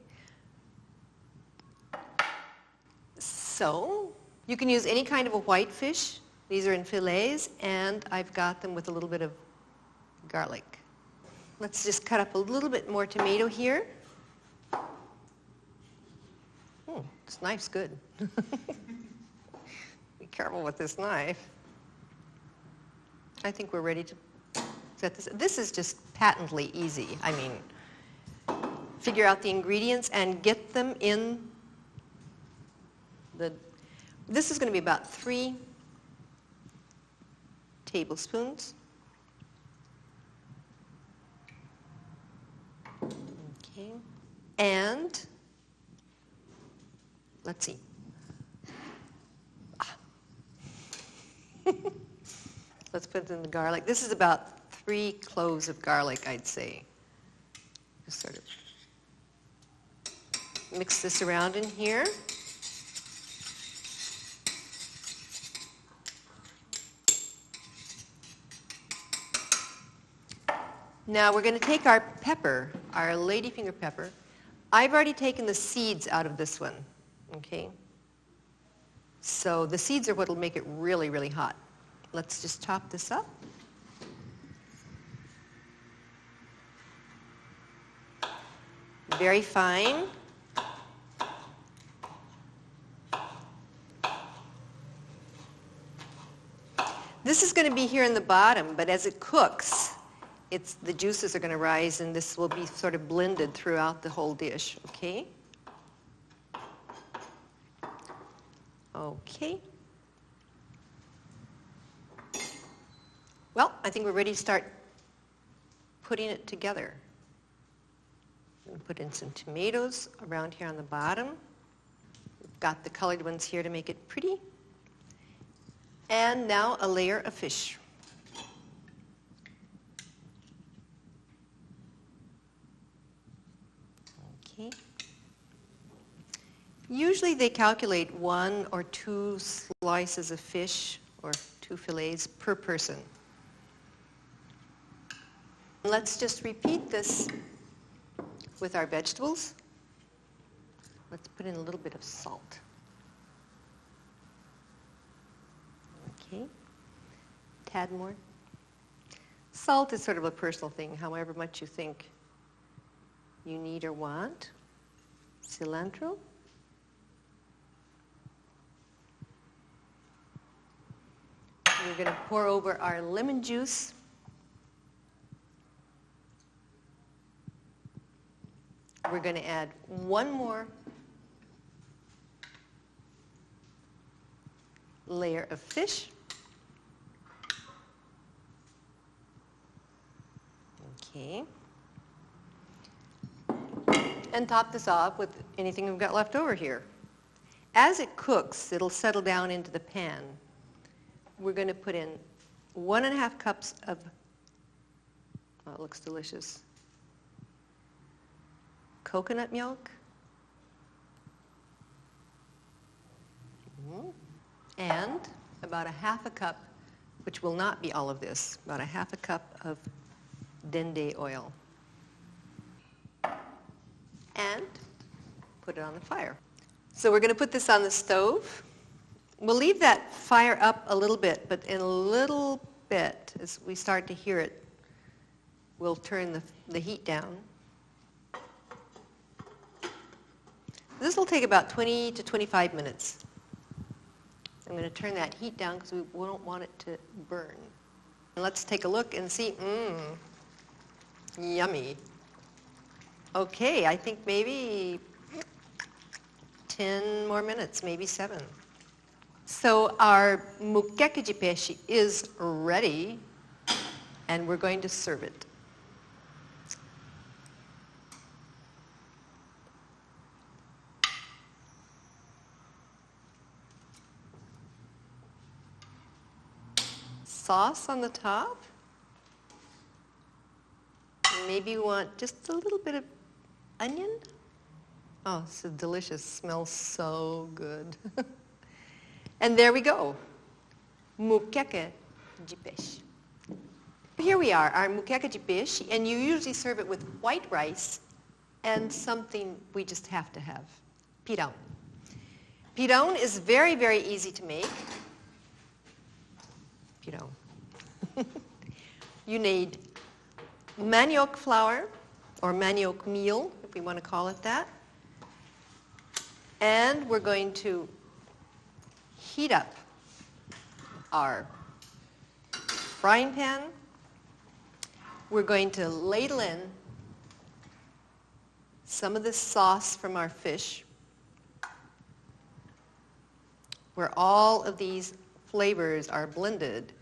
So, you can use any kind of a white fish. These are in fillets, and I've got them with a little bit of garlic. Let's just cut up a little bit more tomato here. This knife's good. Be careful with this knife. I think we're ready to set this. This is just patently easy. I mean, figure out the ingredients and get them in the... This is going to be about 3 tablespoons. Okay. And, let's see. Let's put in the garlic. This is about 3 cloves of garlic, I'd say. Just sort of mix this around in here. Now we're going to take our pepper, our ladyfinger pepper. I've already taken the seeds out of this one, okay? So the seeds are what will make it really, really hot. Let's just chop this up. Very fine. This is going to be here in the bottom, but as it cooks, the juices are going to rise, and this will be sort of blended throughout the whole dish, okay? Okay. Well, I think we're ready to start putting it together. We'll put in some tomatoes around here on the bottom. We've got the colored ones here to make it pretty. And now a layer of fish. Okay. Usually they calculate 1 or 2 slices of fish or 2 fillets per person. Let's just repeat this with our vegetables. Let's put in a little bit of salt. Okay, tad more. Salt is sort of a personal thing, however much you think you need or want. Cilantro. We're going to pour over our lemon juice. We're going to add 1 more layer of fish. Okay. And top this off with anything we've got left over here. As it cooks, it'll settle down into the pan. We're going to put in 1.5 cups of, oh, it looks delicious, coconut milk. And about 1/2 cup, which will not be all of this, about 1/2 cup of dende oil. And put it on the fire. So we're going to put this on the stove. We'll leave that fire up a little bit, but in a little bit, as we start to hear it, we'll turn the heat down. This will take about 20 to 25 minutes. I'm going to turn that heat down because we don't want it to burn. And let's take a look and see. Yummy. Okay, I think maybe 10 more minutes, maybe 7. So our muqueca de peixe is ready, and we're going to serve it. Sauce on the top. Maybe you want just a little bit of onion. Oh, it's so delicious. Smells so good. And there we go. Muqueca de peixe. Here we are, our muqueca de peixe, and you usually serve it with white rice and something we just have to have, pirão. Pirão is very, very easy to make. Pirão. You need manioc flour, or manioc meal, if we want to call it that. And we're going to heat up our frying pan. We're going to ladle in some of the sauce from our fish, where all of these flavors are blended,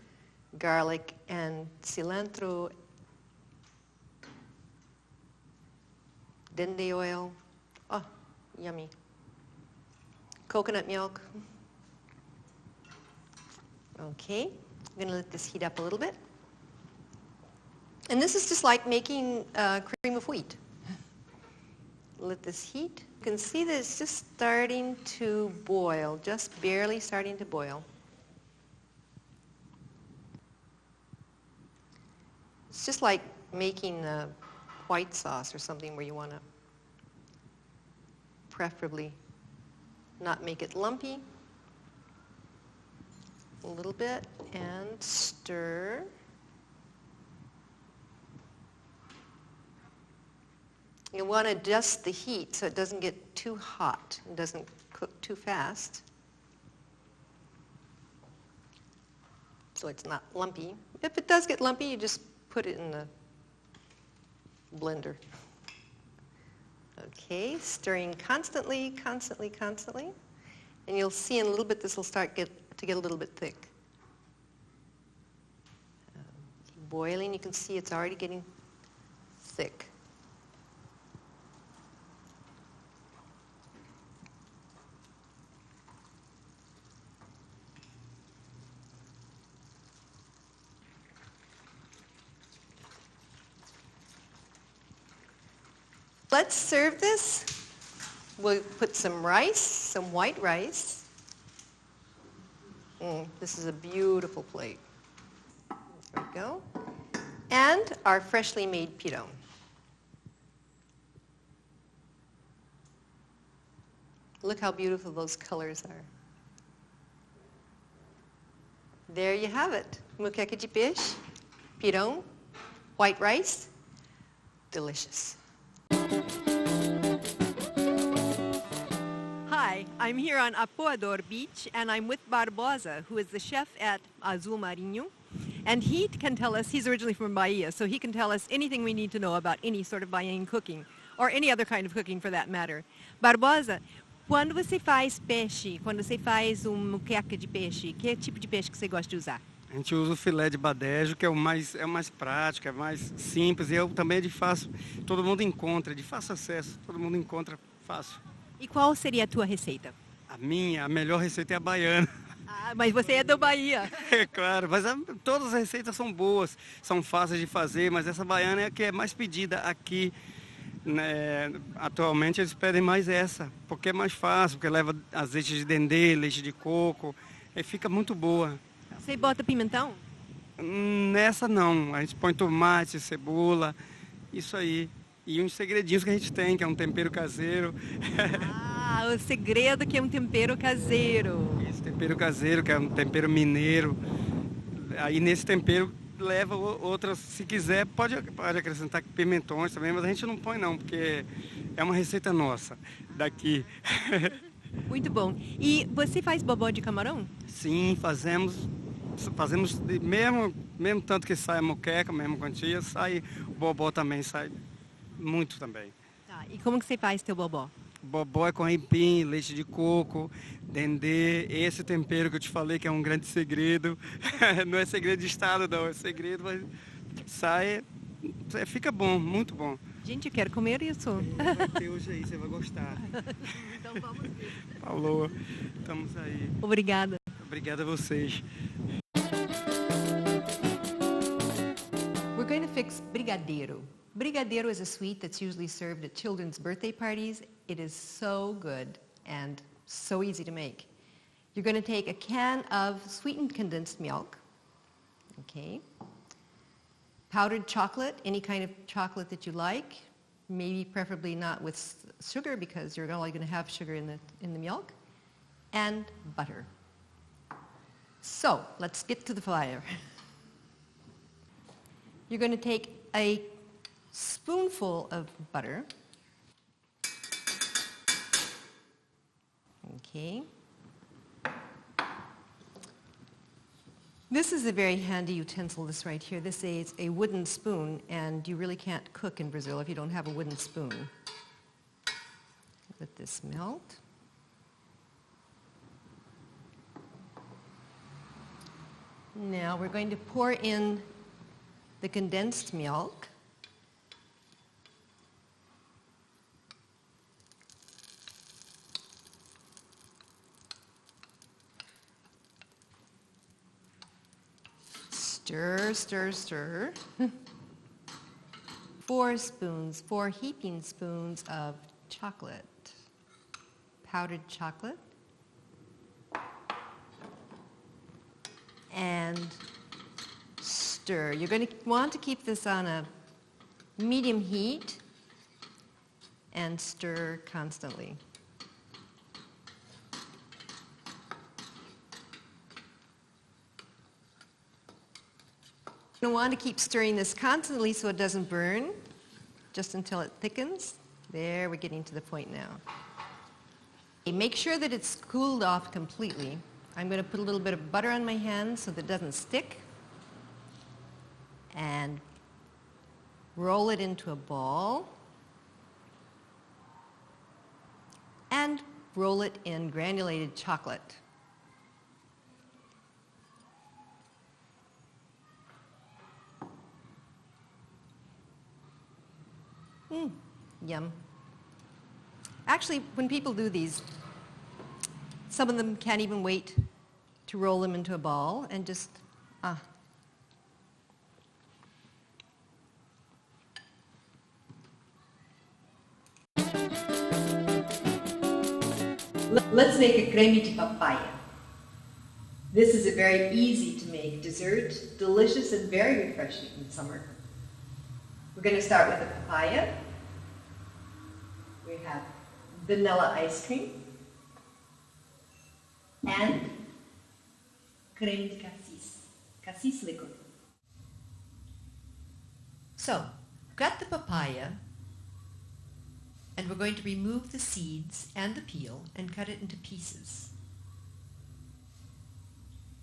garlic and cilantro, dende oil, oh, yummy, coconut milk. Okay, I'm going to let this heat up a little bit. And this is just like making cream of wheat. Let this heat. You can see that it's just starting to boil, just barely starting to boil. It's just like making white sauce or something where you want to preferably not make it lumpy. A little bit and stir. You want to adjust the heat so it doesn't get too hot and doesn't cook too fast. So it's not lumpy. If it does get lumpy, you just put it in the blender. Okay, stirring constantly, constantly, constantly. And you'll see in a little bit this will start to get a little bit thick. Boiling, you can see it's already getting thick. Let's serve this. We'll put some rice, some white rice. This is a beautiful plate. There we go. And our freshly made pirão. Look how beautiful those colors are. There you have it. Muqueca de peixe, pirão, white rice, delicious. Hi, I'm here on Apoador Beach, and I'm with Barbosa, who is the chef at Azul Marinho. And he can tell us, he's originally from Bahia, so he can tell us anything we need to know about any sort of Bahian cooking, or any other kind of cooking for that matter. Barbosa, quando você faz peixe, quando você faz muqueca de peixe, que tipo de peixe que você gosta de usar? A gente usa o filé de badejo, que é o mais prático, é mais simples, e também é de fácil, todo mundo encontra, de fácil acesso, todo mundo encontra fácil. E qual seria a tua receita? A melhor receita é a baiana. Ah, mas você é do Bahia. É claro, mas todas as receitas são boas, são fáceis de fazer, mas essa baiana é a que é mais pedida aqui. Né? Atualmente eles pedem mais essa, porque é mais fácil, porque leva azeite de dendê, leite de coco, e fica muito boa. Você bota pimentão? Nessa não, a gente põe tomate, cebola, isso aí. E uns segredinhos que a gente tem, que é um tempero caseiro. Ah, o segredo que é um tempero caseiro. Esse tempero caseiro, que é um tempero mineiro. Aí nesse tempero leva outras, se quiser, pode acrescentar pimentões também, mas a gente não põe não, porque é uma receita nossa, daqui. Muito bom. E você faz bobó de camarão? Sim, fazemos mesmo tanto que sai a moqueca, mesmo quantia, sai o bobó também, sai muito também. Tá, e como que você faz teu bobó? Bobó é com aipim, leite de coco, dendê, esse tempero que eu te falei que é um grande segredo. Não é segredo de estado não, é segredo, mas sai, fica bom, muito bom. Gente, eu quero comer isso. Vai ter hoje aí, você vai gostar. Então vamos ver. Falou, estamos aí. Obrigada. Obrigado a vocês. We're going to fix brigadeiro. Brigadeiro is a sweet that's usually served at children's birthday parties. It is so good and so easy to make. You're going to take a can of sweetened condensed milk, okay, powdered chocolate, any kind of chocolate that you like, maybe preferably not with sugar because you're only going to have sugar in the milk, and butter. So let's get to the fire. You're going to take a spoonful of butter. Okay. This is a very handy utensil, this right here. This is a wooden spoon, and you really can't cook in Brazil if you don't have a wooden spoon. Let this melt. Now we're going to pour in the condensed milk. Stir, stir, stir. 4 heaping spoons of chocolate, powdered chocolate, and stir. You're going to want to keep this on a medium heat and stir constantly. You're going to want to keep stirring this constantly so it doesn't burn, just until it thickens. There, we're getting to the point now. Okay, make sure that it's cooled off completely. I'm going to put a little bit of butter on my hands so that it doesn't stick. And roll it into a ball. And roll it in granulated chocolate. Yum. Actually, when people do these, some of them can't even wait to roll them into a ball and just, Let's make a creme de papaya. This is a very easy to make dessert, delicious and very refreshing in summer. We're going to start with the papaya. We have vanilla ice cream and creme de cassis liquid. So, got the papaya, and we're going to remove the seeds and the peel and cut it into pieces.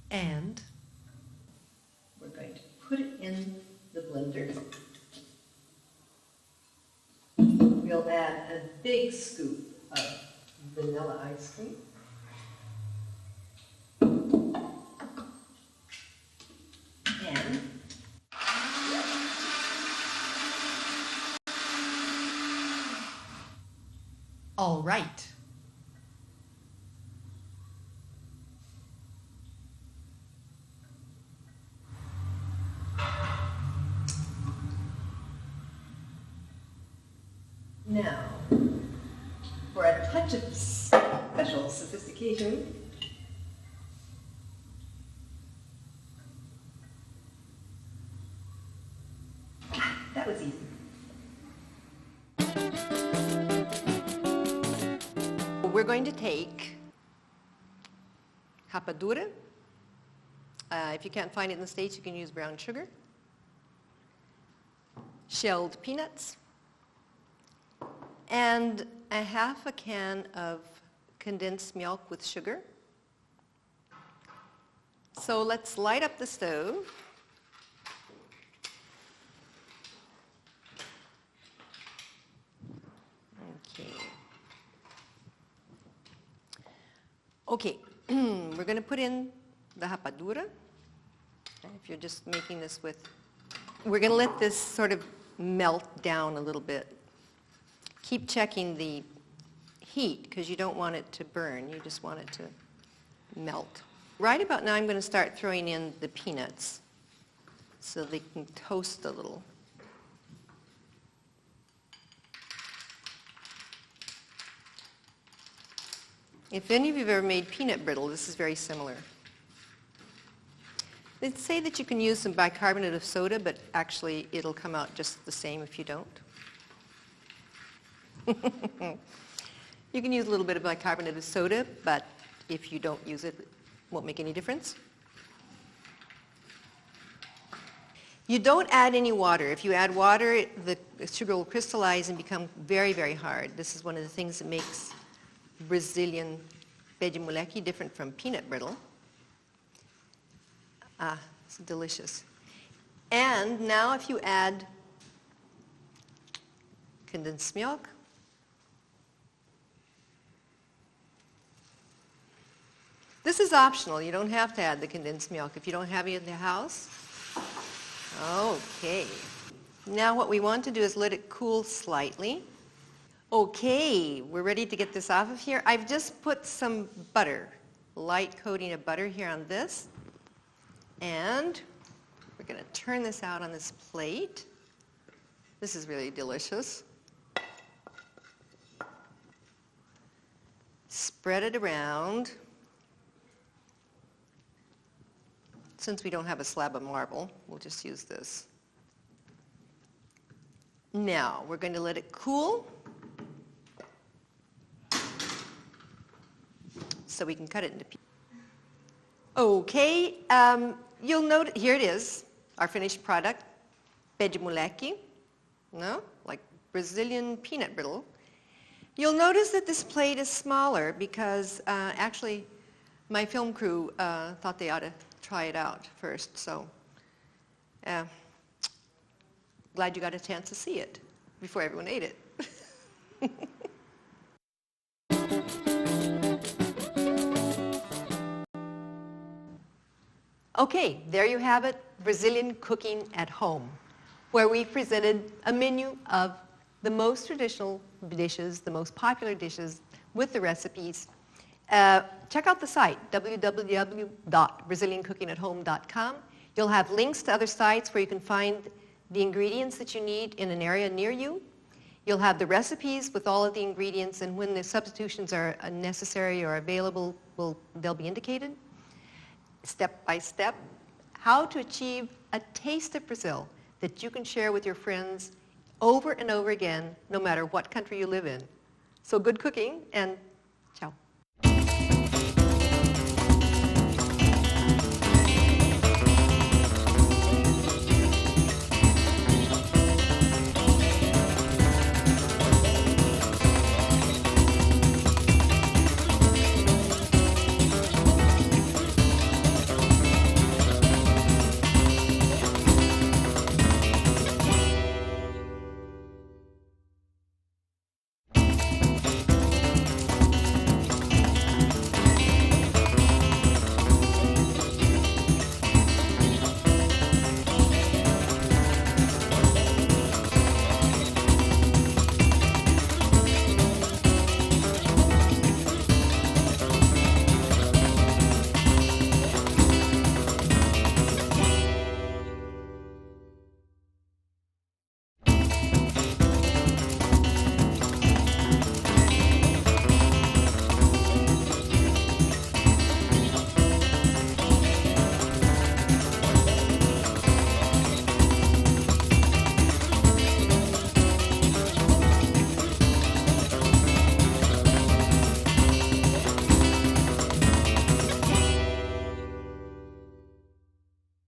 And we're going to put it in the blender. We'll add a big scoop of vanilla ice cream. And all right. Now, for a touch of special sophistication, that was easy. We're going to take rapadura. If you can't find it in the States, you can use brown sugar. Shelled peanuts. And a half a can of condensed milk with sugar. So let's light up the stove. Okay, we're going to put in the rapadura. If you're just making this with, we're going to let this sort of melt down a little bit. Keep checking the heat because you don't want it to burn. You just want it to melt. Right about now I'm going to start throwing in the peanuts so they can toast a little. If any of you have ever made peanut brittle, this is very similar. They say that you can use some bicarbonate of soda, but actually it'll come out just the same if you don't. You can use a little bit of bicarbonate of soda, but if you don't use it, it won't make any difference. You don't add any water. If you add water, the sugar will crystallize and become very, very hard. This is one of the things that makes Brazilian pé de moleque different from peanut brittle. Ah, it's delicious. And now if you add condensed milk, this is optional. You don't have to add the condensed milk if you don't have it in the house. Okay. Now what we want to do is let it cool slightly. Okay, we're ready to get this off of here. I've just put some butter, light coating of butter here on this. And we're going to turn this out on this plate. This is really delicious. Spread it around. Since we don't have a slab of marble, we'll just use this. Now, we're going to let it cool so we can cut it into pieces. Okay, you'll note, here it is, our finished product, pé de moleque, no? Like Brazilian peanut brittle. You'll notice that this plate is smaller because actually my film crew thought they ought to try it out first, so glad you got a chance to see it before everyone ate it. Okay, there you have it, Brazilian cooking at home, where we presented a menu of the most traditional dishes, the most popular dishes with the recipes. Check out the site, www.braziliancookingathome.com. You'll have links to other sites where you can find the ingredients that you need in an area near you. You'll have the recipes with all of the ingredients, and when the substitutions are necessary or available, they'll be indicated. Step by step, how to achieve a taste of Brazil that you can share with your friends over and over again, no matter what country you live in. So good cooking, and ciao.